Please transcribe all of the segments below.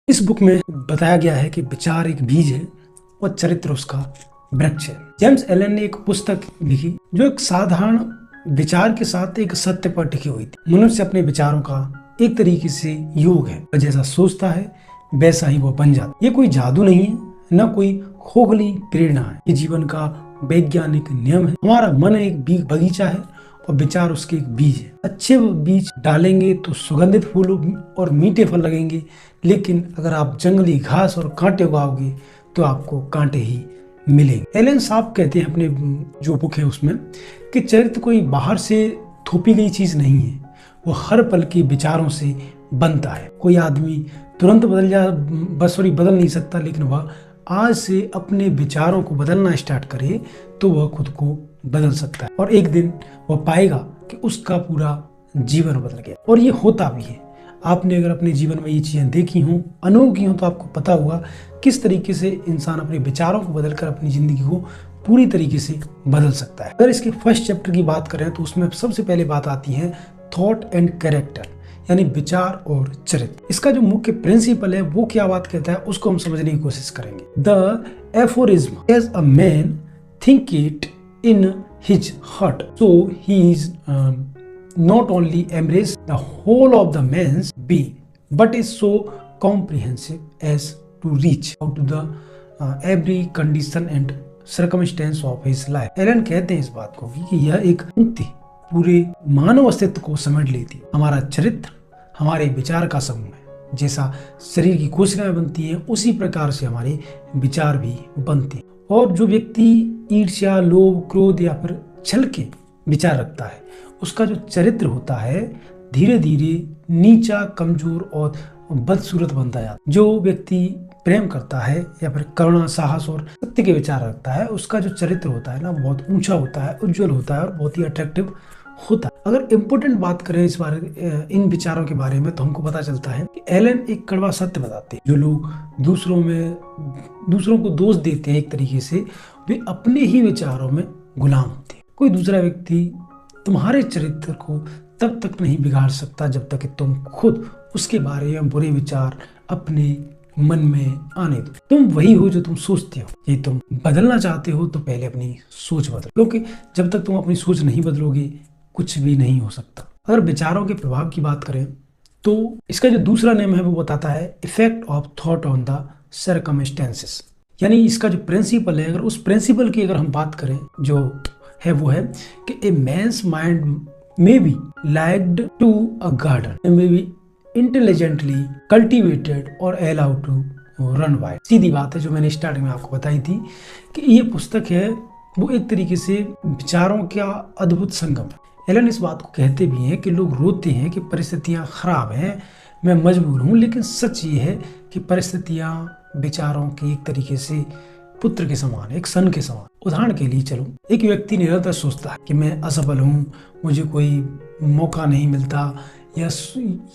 इस बुक में बताया गया है कि विचार एक बीज है और चरित्र उसका वृक्ष है। जेम्स एलन ने एक पुस्तक लिखी जो एक साधारण विचार के साथ एक सत्य पर टिकी हुई थी। मनुष्य अपने विचारों का एक तरीके से योग है, जैसा सोचता है वैसा ही वो बन जाता। ये कोई जादू नहीं है, न कोई खोखली प्रेरणा है, ये जीवन का वैज्ञानिक नियम है। हमारा मन एक बगीचा है और विचार उसके एक बीज है। अच्छे बीज डालेंगे तो सुगंधित फूल और मीठे फल लगेंगे, लेकिन अगर आप जंगली घास और कांटे उगाओगे तो आपको कांटे ही मिलेंगे। एलन साहब कहते हैं अपने जो बुक है उसमें कि चरित्र कोई बाहर से थोपी गई चीज नहीं है, वो हर पल के विचारों से बनता है। कोई आदमी तुरंत बदल नहीं सकता, लेकिन वह आज से अपने विचारों को बदलना स्टार्ट करे तो वह खुद को बदल सकता है और एक दिन वह पाएगा कि उसका पूरा जीवन बदल गया। और ये होता भी है। आपने अगर अपने जीवन में ये चीजें देखी हों, अनुभव की हों, तो आपको पता होगा किस तरीके से इंसान अपने विचारों को बदलकर अपनी जिंदगी को पूरी तरीके से बदल सकता है। अगर इसके फर्स्ट चैप्टर की बात करें तो उसमें सबसे पहले बात आती है थॉट एंड कैरेक्टर, यानी विचार और चरित्र। इसका जो मुख्य प्रिंसिपल है वो क्या बात कहता है उसको हम समझने की कोशिश करेंगे। The aphorism, as a man think it in his heart, so he is not only embrace the whole of the man's being, but is so comprehensive as to reach out to the every condition and circumstance of his life. Allen कहते हैं इस बात को कि यह एक पंक्ति पूरे मानव अस्तित्व को समेट लेती है। हमारा चरित्र हमारे विचार का समूह है। जैसा शरीर की कोशिकाएं बनती हैं उसी प्रकार से हमारे विचार भी बनते हैं। और जो व्यक्ति ईर्ष्या, लोभ, क्रोध या फिर छल के विचार रखता है, उसका जो चरित्र होता है धीरे धीरे नीचा, कमजोर और बदसूरत बनता जाता है। जो व्यक्ति प्रेम करता है या फिर करुणा, साहस और सत्य के विचार रखता है, उसका जो चरित्र होता है ना बहुत ऊंचा होता है, उज्जवल होता है और बहुत ही अट्रैक्टिव होता है। अगर इम्पोर्टेंट बात करें इस बारे इन विचारों के बारे में तो हमको पता चलता है कि एलन एक कड़वा सत्य बताते हैं। जो लोग दूसरों को दोष देते हैं एक तरीके से, वे अपने ही विचारों में गुलाम होते हैं। कोई दूसरा व्यक्ति तुम्हारे चरित्र को तब तक नहीं बिगाड़ सकता जब तक कि तुम खुद उसके बारे में बुरे विचार अपने मन में आने दो। तुम वही हो जो तुम सोचते हो। ये तुम बदलना चाहते हो तो पहले अपनी सोच बदलो, क्योंकि जब तक तुम अपनी सोच नहीं बदलोगे कुछ भी नहीं हो सकता। अगर विचारों के प्रभाव की बात करें तो इसका जो दूसरा नियम है वो बताता है effect of thought on the circumstances, यानी इसका जो प्रिंसिपल है, अगर उस प्रिंसिपल की अगर हम बात करें जो है वो है कि a man's mind may be liked to a garden, may be intelligently cultivated और अलाउड टू रन वाइड। सीधी बात है जो मैंने स्टार्टिंग में आपको बताई थी कि ये पुस्तक है वो एक तरीके से विचारों का अद्भुत संगम है। एलन इस बात को कहते भी हैं कि लोग रोते हैं कि परिस्थितियां खराब हैं, मैं मजबूर हूं, लेकिन सच ये है कि परिस्थितियां विचारों के एक तरीके से पुत्र के समान, एक सन के समान। उदाहरण के लिए चलो, एक व्यक्ति निरंतर सोचता है कि मैं असफल हूँ, मुझे कोई मौका नहीं मिलता, या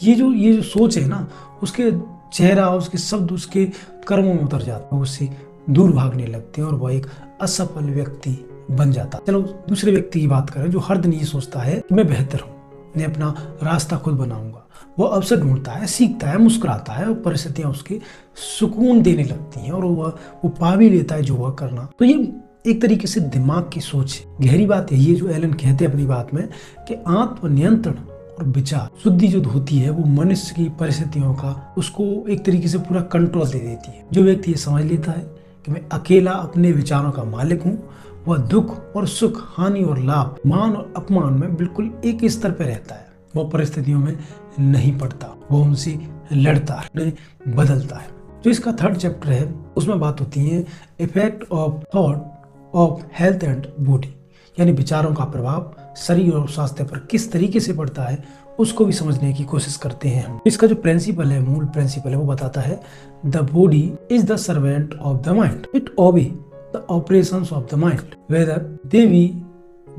ये जो सोच है ना, उसके चेहरा, उसके शब्द, उसके कर्मों में उतर जाता है, उससे दूर भागने लगते हैं और वह एक असफल व्यक्ति बन जाता। चलो दूसरे व्यक्ति की बात करें जो हर दिन ये सोचता है कि मैं बेहतर हूँ, मैं अपना रास्ता खुद बनाऊंगा। वो अवसर ढूंढता है, सीखता है, मुस्कुराता है और परिस्थितियां उसके सुकून देने लगती हैं और वो पा भी लेता है जो वह करना। तो ये एक तरीके से दिमाग की सोच है। गहरी बात यही है जो एलन कहते हैं अपनी बात में कि आत्मनियंत्रण और विचार शुद्धि जो होती है वो मनुष्य की परिस्थितियों का उसको एक तरीके से पूरा कंट्रोल दे देती है। जो व्यक्ति ये समझ लेता है कि मैं अकेला अपने विचारों का मालिक हूँ, वह दुख और सुख, हानि और लाभ, मान और अपमान में बिल्कुल एक स्तर पर रहता है। वह परिस्थितियों में नहीं पड़ता, वो उनसे लड़ता है, बदलता है। जो इसका थर्ड चैप्टर है उसमें बात होती है effect of thought of health and body, यानी विचारों का प्रभाव शरीर और स्वास्थ्य पर किस तरीके से पड़ता है उसको भी समझने की कोशिश करते हैं हम। इसका जो प्रिंसिपल है, मूल प्रिंसिपल है, वो बताता है the body is the servant of the mind, it obey the operations of the mind, whether they be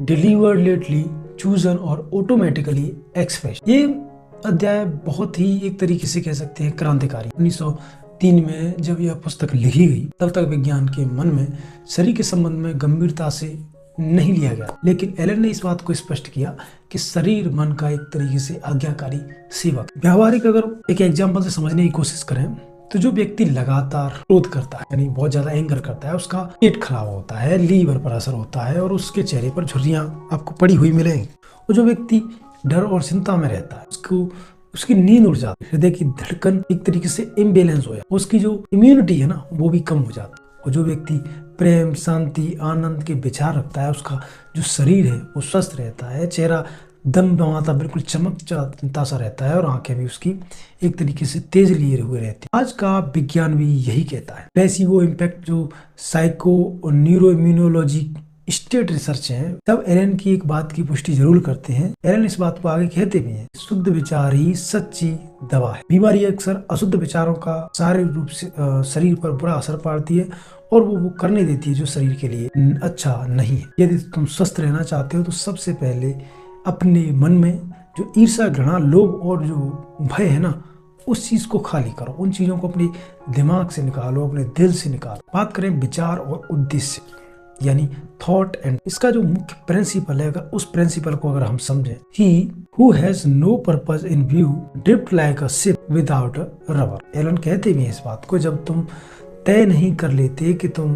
deliberately chosen or automatically expressed। ये अध्याय बहुत ही एक तरीके से कह सकते हैं क्रांतिकारी। 1903 में जब यह पुस्तक लिखी गई तब तक विज्ञान के मन में शरीर के संबंध में गंभीरता से नहीं लिया गया, लेकिन एलन ने इस बात को स्पष्ट किया कि शरीर मन का एक तरीके से आज्ञाकारी सेवक। व्यावहारिक अगर एक एग्जाम्पल से समझने की कोशिश करें तो जो व्यक्ति लगातार क्रोध करता है, यानी बहुत ज्यादा एंगर करता है, उसका पेट खराब होता है, लीवर पर असर होता है और उसके चेहरे पर झुर्रियां आपको पड़ी हुई मिलेंगी। और जो व्यक्ति डर और चिंता में रहता है, उसकी नींद उड़ जाती है, हृदय की धड़कन एक तरीके से इम्बेलेंस हो जाती है, उसकी जो इम्यूनिटी है ना वो भी कम हो जाती है। और जो व्यक्ति प्रेम, शांति, आनंद के विचार रखता है, उसका जो शरीर है वो स्वस्थ रहता है, चेहरा दम दमाता बिल्कुल चमकता सा रहता है और आंखें भी उसकी एक तरीके से तेज लिए हुए रहती है। आज का विज्ञान भी यही कहता है। प्लेसिबो इम्पैक्ट जो साइको और न्यूरो इम्यूनोलॉजी स्टेट रिसर्च है, तब एलन की एक बात की पुष्टि जरूर करते हैं। एलन इस बात को आगे कहते भी हैं, शुद्ध विचार ही सच्ची दवा है। बीमारी अक्सर अशुद्ध विचारों का शारीरिक रूप से शरीर पर बुरा असर पाड़ती है और वो करने देती है जो शरीर के लिए अच्छा नहीं है। यदि तुम स्वस्थ रहना चाहते हो तो सबसे पहले अपने मन में जो ईर्ष्या, घृणा, लोभ और जो भय है ना, उस चीज को खाली करो। उन चीजों को अपने दिमाग से निकालो, अपने दिल से निकालो। बात करें विचार और उद्देश्य, यानी थॉट एंड, इसका जो मुख्य प्रिंसिपल है, अगर उस प्रिंसिपल को अगर हम समझें, he who has no purpose in view drift like a ship without a rubber. Allen कहते भी हैं इस बात को, जब तुम तय नहीं कर लेते कि तुम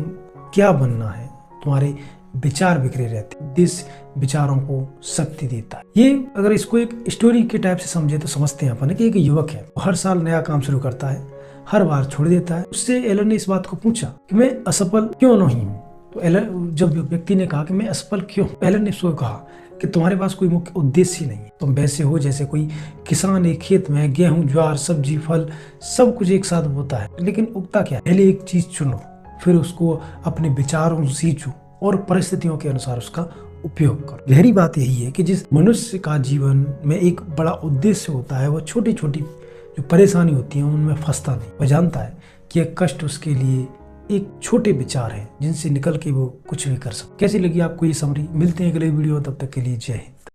क्या बनना है, तुम्हारे विचार बिखरे रहते। दिस विचारों को शक्ति देता है। ये अगर इसको एक स्टोरी के टाइप से समझे तो समझते हैं अपन कि एक युवक है, हर साल नया काम शुरू करता है, हर बार छोड़ देता है। उससे एलन ने इस बात को पूछा कि मैं असफल क्यों नहीं हूँ। तो एलन, जब व्यक्ति ने कहा कि मैं असफल क्यों, एलन ने उसको कहा कि तुम्हारे पास कोई मुख्य उद्देश्य ही नहीं है। तुम वैसे हो जैसे कोई किसान एक खेत में गेहूं, ज्वार, सब्जी, फल सब कुछ एक साथ बोता है, लेकिन उगता क्या? पहले एक चीज चुनो, फिर उसको अपने विचारों से सींचो और परिस्थितियों के अनुसार उसका उपयोग करो। गहरी बात यही है कि जिस मनुष्य का जीवन में एक बड़ा उद्देश्य होता है, वो छोटी छोटी जो परेशानी होती है उनमें फंसता नहीं। वह जानता है कि यह कष्ट उसके लिए एक छोटे विचार हैं जिनसे निकल के वो कुछ भी कर सकते। कैसी लगी आपको ये समरी? मिलते हैं अगले वीडियो, तब तक के लिए जय हिंद।